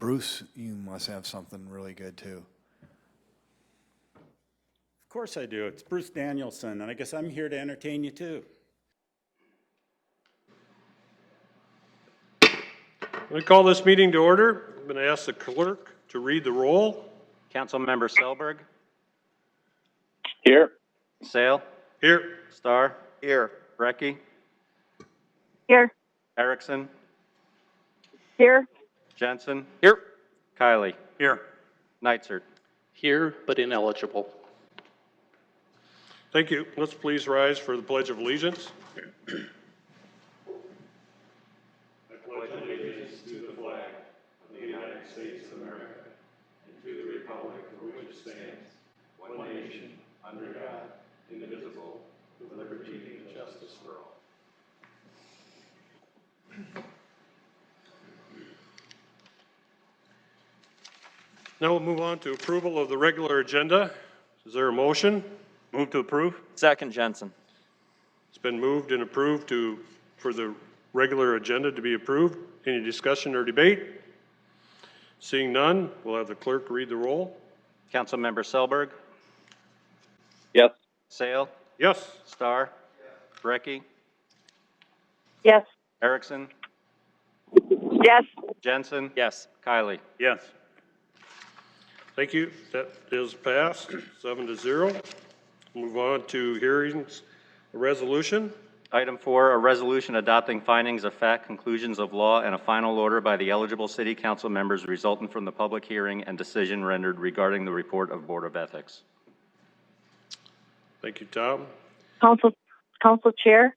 Bruce, you must have something really good too. Of course I do. It's Bruce Danielson, and I guess I'm here to entertain you too. I call this meeting to order. I'm going to ask the clerk to read the roll. Councilmember Selberg. Here. Sale. Here. Starr. Here. Brecky. Here. Erickson. Here. Jensen. Here. Kiley. Here. Neitzert. Here, but ineligible. Thank you. Let's please rise for the Pledge of Allegiance. I pledge allegiance to the flag of the United States of America and to the republic for which it stands, one nation, under God, indivisible, with liberty and justice for all. Now we'll move on to approval of the regular agenda. Is there a motion? Move to approve. Second, Jensen. It's been moved and approved for the regular agenda to be approved. Any discussion or debate? Seeing none, we'll have the clerk read the roll. Councilmember Selberg. Yes. Sale. Yes. Starr. Brecky. Yes. Erickson. Yes. Jensen. Yes. Kiley. Yes. Thank you. That is passed 7-0. Move on to hearings, a resolution. Item 4, a resolution adopting findings of fact, conclusions of law, and a final order by the eligible city council members resulting from the public hearing and decision rendered regarding the report of Board of Ethics. Thank you, Tom. Council Chair.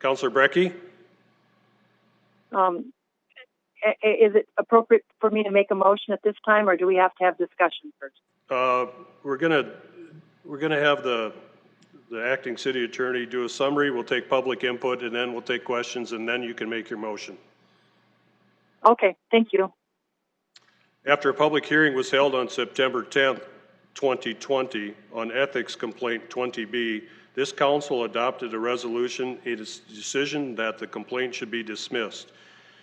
Councilor Brecky. Is it appropriate for me to make a motion at this time, or do we have to have discussion first? We're gonna have the acting city attorney do a summary. We'll take public input, and then we'll take questions, and then you can make your motion. Okay, thank you. After a public hearing was held on September 10th, 2020 on ethics complaint 20B, this council adopted a resolution, a decision that the complaint should be dismissed.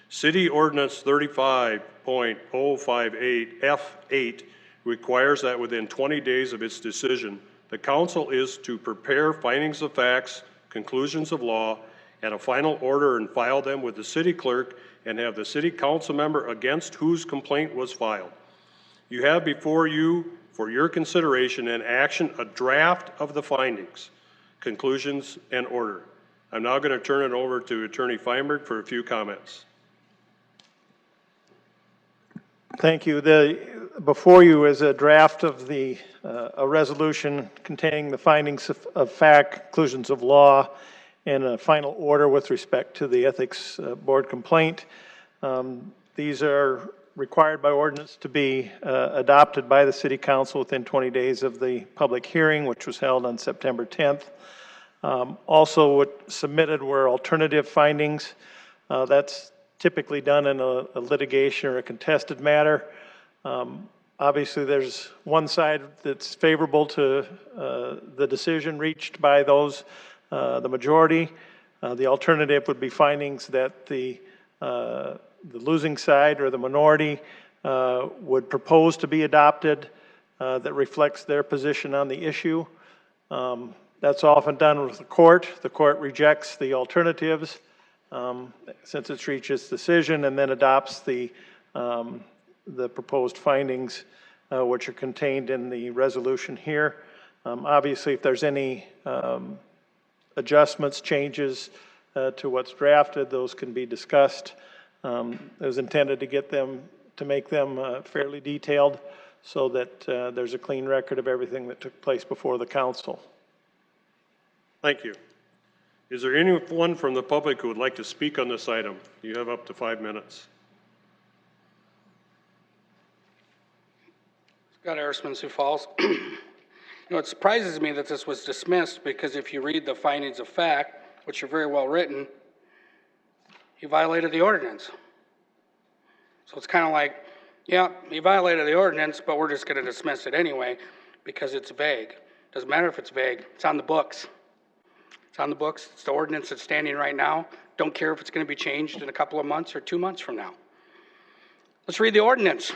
City Ordinance 35.058 F8 requires that within 20 days of its decision, the council is to prepare findings of facts, conclusions of law, and a final order and file them with the city clerk and have the city council member against whose complaint was filed. You have before you, for your consideration and action, a draft of the findings, conclusions, and order. I'm now going to turn it over to Attorney Feinberg for a few comments. Thank you. Before you is a draft of a resolution containing the findings of fact, conclusions of law, and a final order with respect to the ethics board complaint. These are required by ordinance to be adopted by the city council within 20 days of the public hearing, which was held on September 10th. Also what submitted were alternative findings. That's typically done in a litigation or a contested matter. Obviously, there's one side that's favorable to the decision reached by those, the majority. The alternative would be findings that the losing side or the minority would propose to be adopted that reflects their position on the issue. That's often done with the court. The court rejects the alternatives since it's reached its decision and then adopts the proposed findings which are contained in the resolution here. Obviously, if there's any adjustments, changes to what's drafted, those can be discussed. It was intended to make them fairly detailed so that there's a clean record of everything that took place before the council. Thank you. Is there anyone from the public who would like to speak on this item? You have up to 5 minutes. Scott Erisman, Sioux Falls. It surprises me that this was dismissed because if you read the findings of fact, which are very well written, you violated the ordinance. So it's kind of like, yeah, you violated the ordinance, but we're just going to dismiss it anyway because it's vague. Doesn't matter if it's vague. It's on the books. It's on the books. It's the ordinance that's standing right now. Don't care if it's going to be changed in a couple of months or 2 months from now. Let's read the ordinance.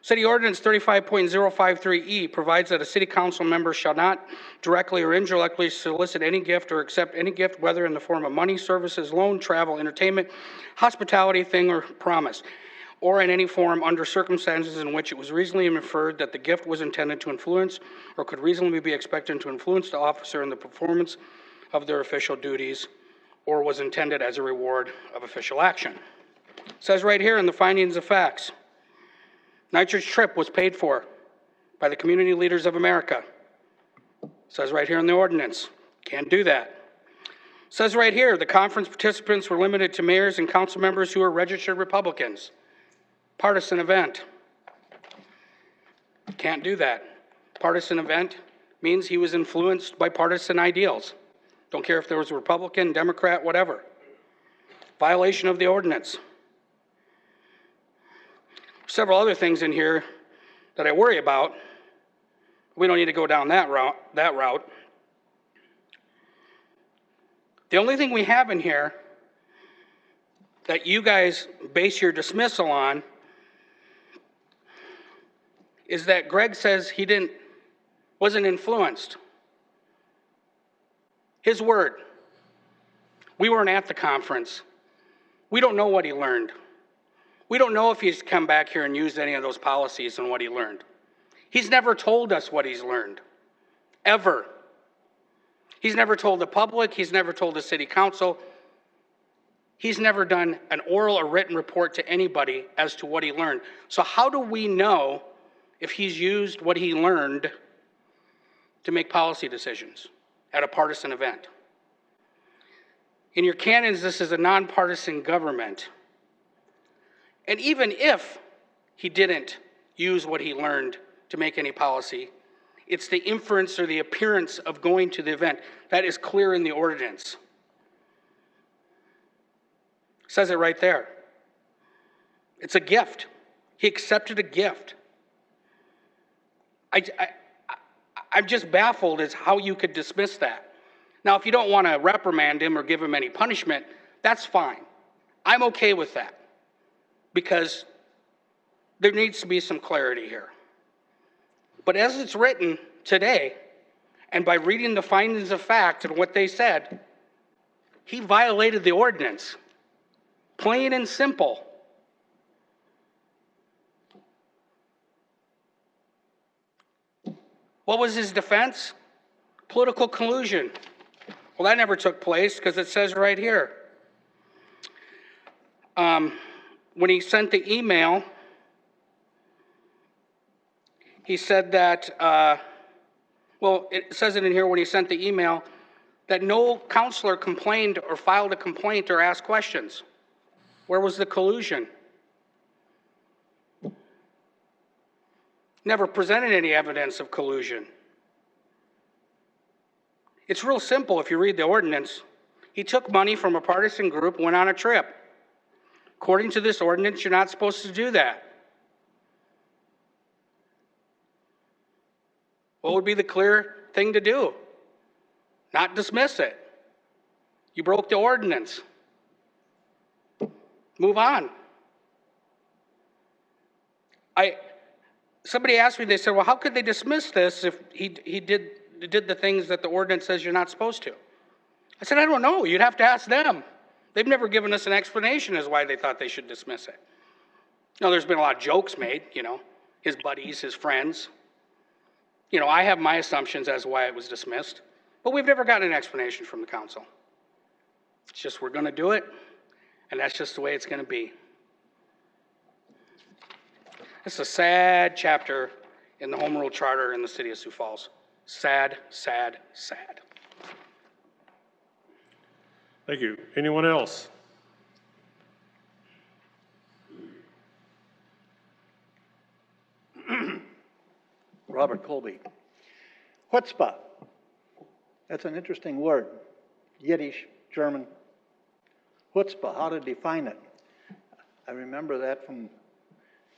City Ordinance 35.053E provides that a city council member shall not directly or indirectly solicit any gift or accept any gift, whether in the form of money, services, loan, travel, entertainment, hospitality, thing, or promise, or in any form under circumstances in which it was reasonably inferred that the gift was intended to influence or could reasonably be expected to influence the officer in the performance of their official duties, or was intended as a reward of official action. It says right here in the findings of facts, Neitzert's trip was paid for by the community leaders of America. It says right here in the ordinance, can't do that. It says right here, the conference participants were limited to mayors and council members who are registered Republicans. Partisan event. Can't do that. Partisan event means he was influenced by partisan ideals. Don't care if there was a Republican, Democrat, whatever. Violation of the ordinance. Several other things in here that I worry about. We don't need to go down that route. The only thing we have in here that you guys base your dismissal on is that Greg says he wasn't influenced. His word. We weren't at the conference. We don't know what he learned. We don't know if he's come back here and used any of those policies and what he learned. He's never told us what he's learned, ever. He's never told the public, he's never told the city council. He's never done an oral or written report to anybody as to what he learned. So how do we know if he's used what he learned to make policy decisions at a partisan event? In your canons, this is a nonpartisan government. And even if he didn't use what he learned to make any policy, it's the inference or the appearance of going to the event. That is clear in the ordinance. It says it right there. It's a gift. He accepted a gift. I'm just baffled as how you could dismiss that. Now, if you don't want to reprimand him or give him any punishment, that's fine. I'm okay with that, because there needs to be some clarity here. But as it's written today, and by reading the findings of fact and what they said, he violated the ordinance. Plain and simple. What was his defense? Political collusion. Well, that never took place because it says right here. When he sent the email, he said that, it says it in here when he sent the email, that no counselor complained or filed a complaint or asked questions. Where was the collusion? Never presented any evidence of collusion. It's real simple if you read the ordinance. He took money from a partisan group, went on a trip. According to this ordinance, you're not supposed to do that. What would be the clear thing to do? Not dismiss it. You broke the ordinance. Move on. Somebody asked me, they said, well, how could they dismiss this if he did the things that the ordinance says you're not supposed to? I said, I don't know. You'd have to ask them. They've never given us an explanation as why they thought they should dismiss it. Now, there's been a lot of jokes made, his buddies, his friends. I have my assumptions as to why it was dismissed, but we've never gotten an explanation from the council. It's just we're going to do it, and that's just the way it's going to be. It's a sad chapter in the Home Rule Charter in the city of Sioux Falls. Sad, sad, sad. Thank you. Anyone else? Robert Colby. Chutzpah. That's an interesting word. Yiddish, German. Chutzpah, how to define it. I remember that from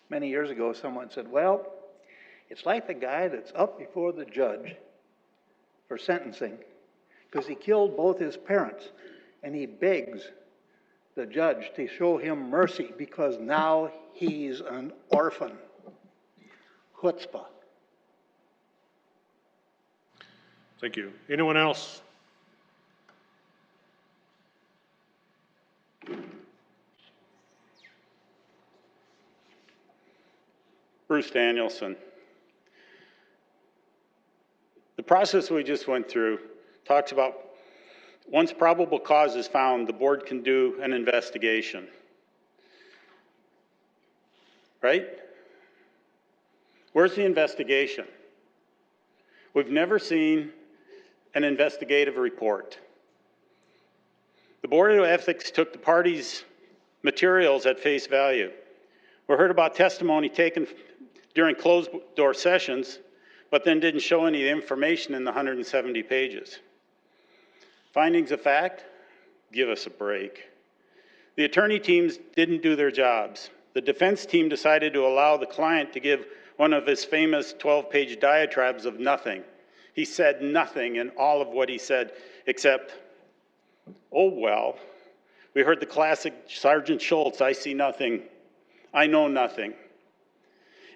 many years ago. Someone said, well, it's like the guy that's up before the judge for sentencing because he killed both his parents, and he begs the judge to show him mercy because now he's an orphan. Chutzpah. Thank you. Anyone else? Bruce Danielson. The process we just went through talks about once probable cause is found, the board can do an investigation. Right? Where's the investigation? We've never seen an investigative report. The Board of Ethics took the parties' materials at face value. We heard about testimony taken during closed-door sessions, but then didn't show any information in the 170 pages. Findings of fact? Give us a break. The attorney teams didn't do their jobs. The defense team decided to allow the client to give one of his famous 12-page diatribes of nothing. He said nothing in all of what he said except, oh well. We heard the classic Sergeant Schultz, I see nothing, I know nothing.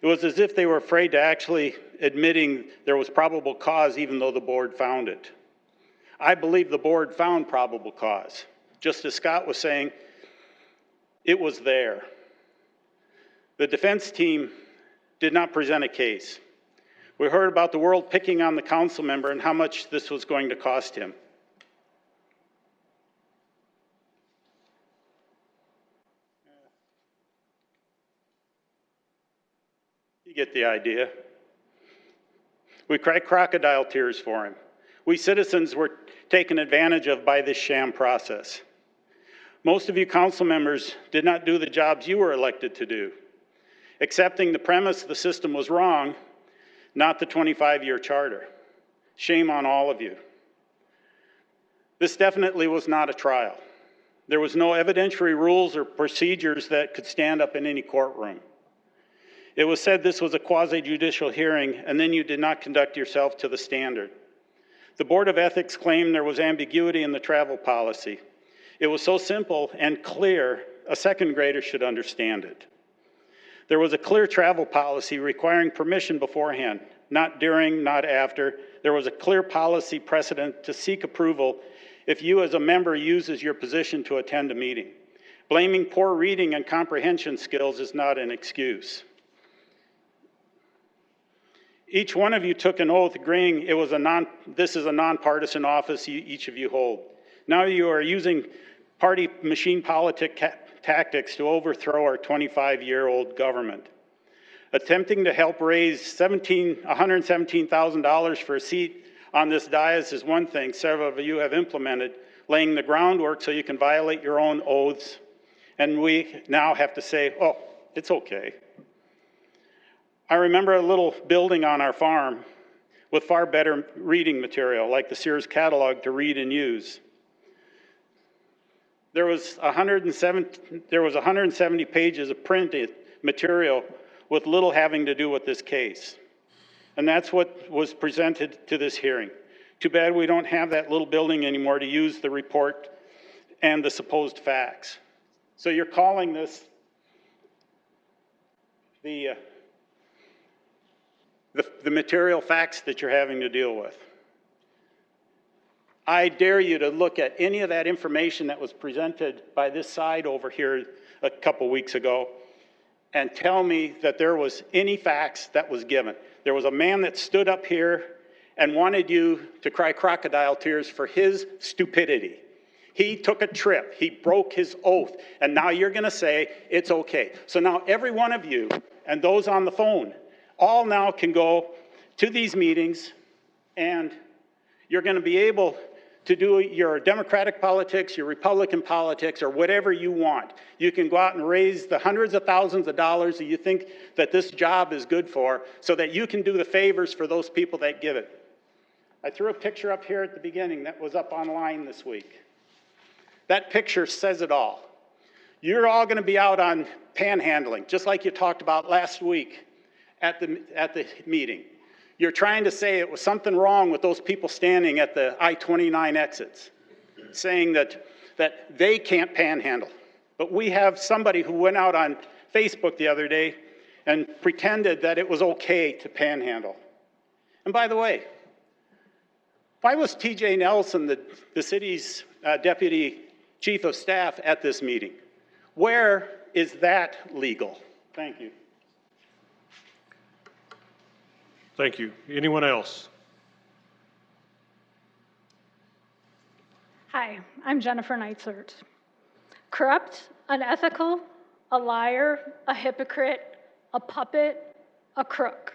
It was as if they were afraid to actually admitting there was probable cause even though the board found it. I believe the board found probable cause. Just as Scott was saying, it was there. The defense team did not present a case. We heard about the world picking on the council member and how much this was going to cost him. You get the idea. We cried crocodile tears for him. We citizens were taken advantage of by this sham process. Most of you council members did not do the jobs you were elected to do, accepting the premise the system was wrong, not the 25-year charter. Shame on all of you. This definitely was not a trial. There was no evidentiary rules or procedures that could stand up in any courtroom. It was said this was a quasi-judicial hearing, and then you did not conduct yourself to the standard. The Board of Ethics claimed there was ambiguity in the travel policy. It was so simple and clear, a second grader should understand it. There was a clear travel policy requiring permission beforehand, not during, not after. There was a clear policy precedent to seek approval if you as a member uses your position to attend a meeting. Blaming poor reading and comprehension skills is not an excuse. Each one of you took an oath agreeing this is a nonpartisan office each of you hold. Now you are using party machine politic tactics to overthrow our 25-year-old government. Attempting to help raise $117,000 for a seat on this dais is one thing several of you have implemented, laying the groundwork so you can violate your own oaths. And we now have to say, oh, it's okay. I remember a little building on our farm with far better reading material, like the Sears catalog to read and use. There was 170 pages of printed material with little having to do with this case. And that's what was presented to this hearing. Too bad we don't have that little building anymore to use the report and the supposed facts. So you're calling this the material facts that you're having to deal with. I dare you to look at any of that information that was presented by this side over here a couple weeks ago and tell me that there was any facts that was given. There was a man that stood up here and wanted you to cry crocodile tears for his stupidity. He took a trip, he broke his oath, and now you're gonna say it's okay. So now every one of you and those on the phone all now can go to these meetings and you're going to be able to do your Democratic politics, your Republican politics, or whatever you want. You can go out and raise the hundreds of thousands of dollars that you think that this job is good for so that you can do the favors for those people that give it. I threw a picture up here at the beginning that was up online this week. That picture says it all. You're all going to be out on panhandling, just like you talked about last week at the meeting. You're trying to say it was something wrong with those people standing at the I-29 exits, saying that they can't panhandle. But we have somebody who went out on Facebook the other day and pretended that it was okay to panhandle. And by the way, why was TJ Nelson, the city's deputy chief of staff, at this meeting? Where is that legal? Thank you. Thank you. Anyone else? Hi, I'm Jennifer Neitzert. Corrupt, unethical, a liar, a hypocrite, a puppet, a crook.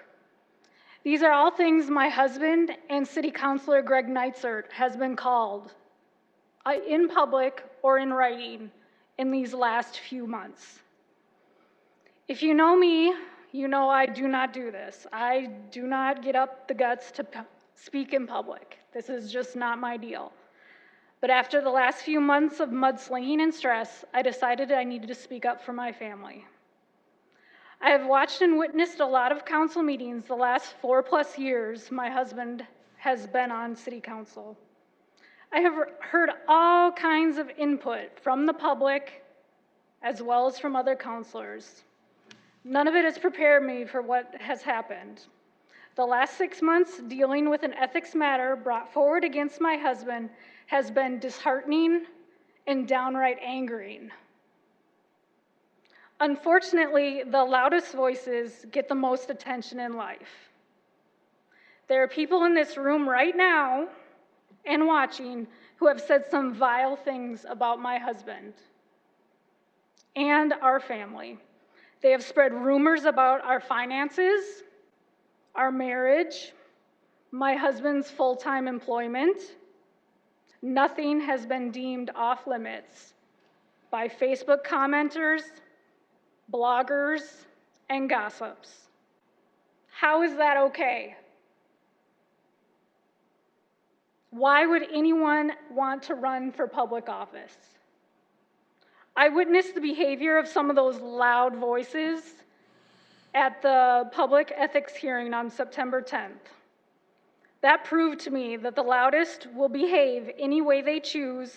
These are all things my husband and City Councilor Greg Neitzert has been called in public or in writing in these last few months. If you know me, you know I do not do this. I do not get up the guts to speak in public. This is just not my deal. But after the last few months of mudslinging and stress, I decided I needed to speak up for my family. I have watched and witnessed a lot of council meetings the last 4+ years my husband has been on city council. I have heard all kinds of input from the public as well as from other councilors. None of it has prepared me for what has happened. The last 6 months dealing with an ethics matter brought forward against my husband has been disheartening and downright angering. Unfortunately, the loudest voices get the most attention in life. There are people in this room right now and watching who have said some vile things about my husband and our family. They have spread rumors about our finances, our marriage, my husband's full-time employment. Nothing has been deemed off limits by Facebook commenters, bloggers, and gossips. How is that okay? Why would anyone want to run for public office? I witnessed the behavior of some of those loud voices at the public ethics hearing on September 10th. That proved to me that the loudest will behave any way they choose,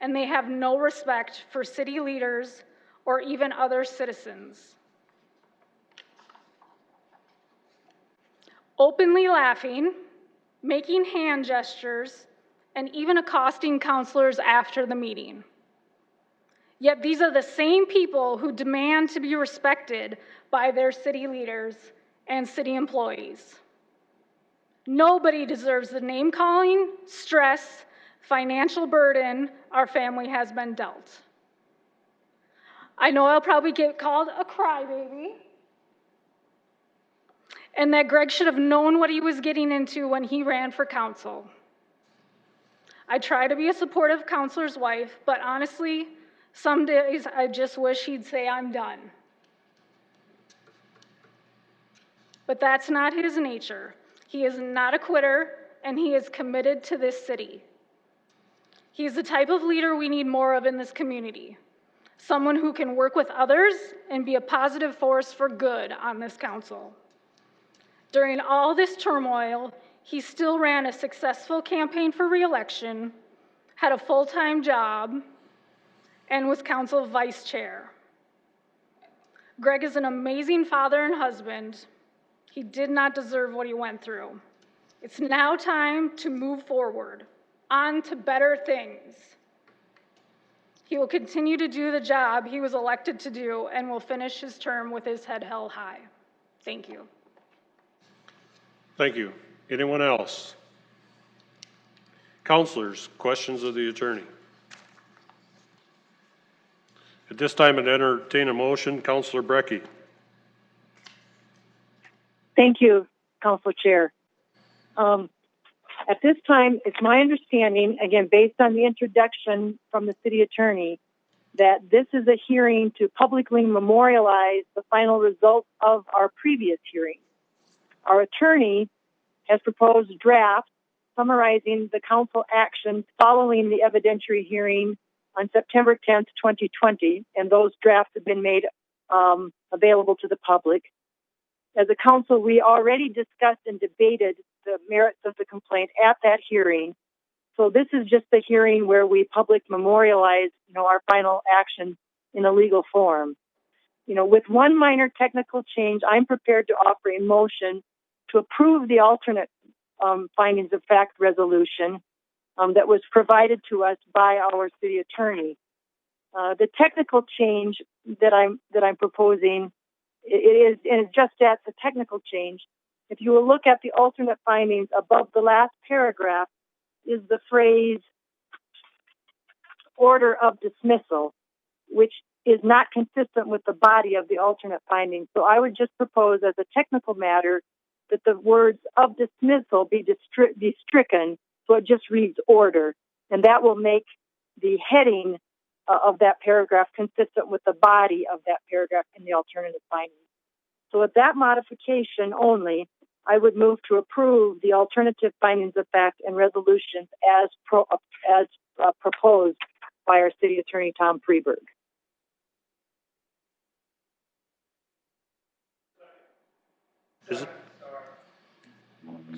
and they have no respect for city leaders or even other citizens. Openly laughing, making hand gestures, and even accosting councilors after the meeting. Yet these are the same people who demand to be respected by their city leaders and city employees. Nobody deserves the name-calling, stress, financial burden our family has been dealt. I know I'll probably get called a crybaby, and that Greg should have known what he was getting into when he ran for council. I try to be a supportive councilor's wife, but honestly, some days I just wish he'd say I'm done. But that's not his nature. He is not a quitter, and he is committed to this city. He's the type of leader we need more of in this community. Someone who can work with others and be a positive force for good on this council. During all this turmoil, he still ran a successful campaign for re-election, had a full-time job, and was council vice chair. Greg is an amazing father and husband. He did not deserve what he went through. It's now time to move forward, on to better things. He will continue to do the job he was elected to do and will finish his term with his head held high. Thank you. Thank you. Anyone else? Councilors, questions of the attorney? At this time, I'd entertain a motion. Councilor Brecky. Thank you, Council Chair. At this time, it's my understanding, again, based on the introduction from the city attorney, that this is a hearing to publicly memorialize the final results of our previous hearing. Our attorney has proposed drafts summarizing the council actions following the evidentiary hearing on September 10th, 2020, and those drafts have been made available to the public. As a council, we already discussed and debated the merits of the complaint at that hearing. So this is just the hearing where we public memorialize, our final action in a legal form. With one minor technical change, I'm prepared to offer a motion to approve the alternate findings of fact resolution that was provided to us by our city attorney. The technical change that I'm proposing, and it's just that's a technical change. If you will look at the alternate findings above the last paragraph, is the phrase order of dismissal, which is not consistent with the body of the alternate findings. So I would just propose as a technical matter that the words of dismissal be stricken, so it just reads order, and that will make the heading of that paragraph consistent with the body of that paragraph in the alternative findings. So with that modification only, I would move to approve the alternative findings of fact and resolutions as proposed by our city attorney, Tom Freeberg. Is it?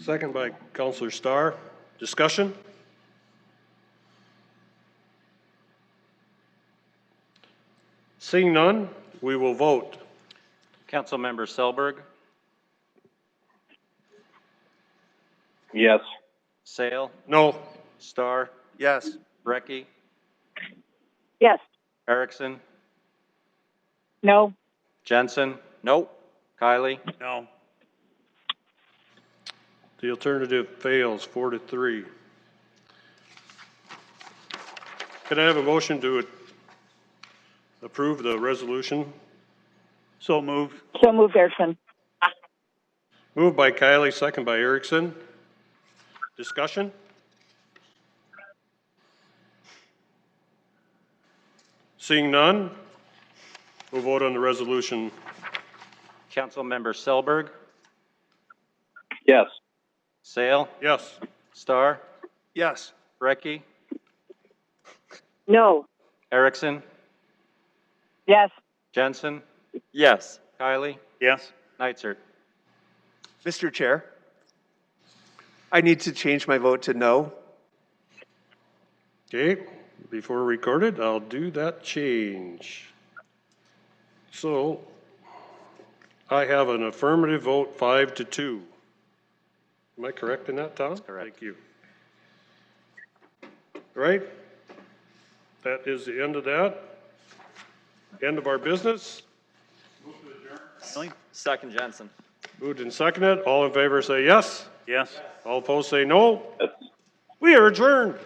Second by Counselor Starr. Discussion? Seeing none, we will vote. Councilmember Selberg, Yes. Sale, No. Starr, Yes. Brecky, Yes. Erickson, No. Jensen, No. Kylie, No. The alternative fails 4-3. Can I have a motion to approve the resolution? So moved. So moved, Erickson. Moved by Kylie, second by Erickson. Discussion? Seeing none, we'll vote on the resolution. Councilmember Selberg, Yes. Sale, Yes. Starr, Yes. Brecky, No. Erickson, Yes. Jensen, Yes. Kylie, Yes. Neitzert. Mr. Chair, I need to change my vote to no. Okay, before recorded, I'll do that change. So I have an affirmative vote 5-2. Am I correct in that, Tom? That's correct. Thank you. All right, that is the end of that. End of our business. Second Jensen. Moved and seconded. All in favor say yes. Yes. All opposed say no. We are adjourned.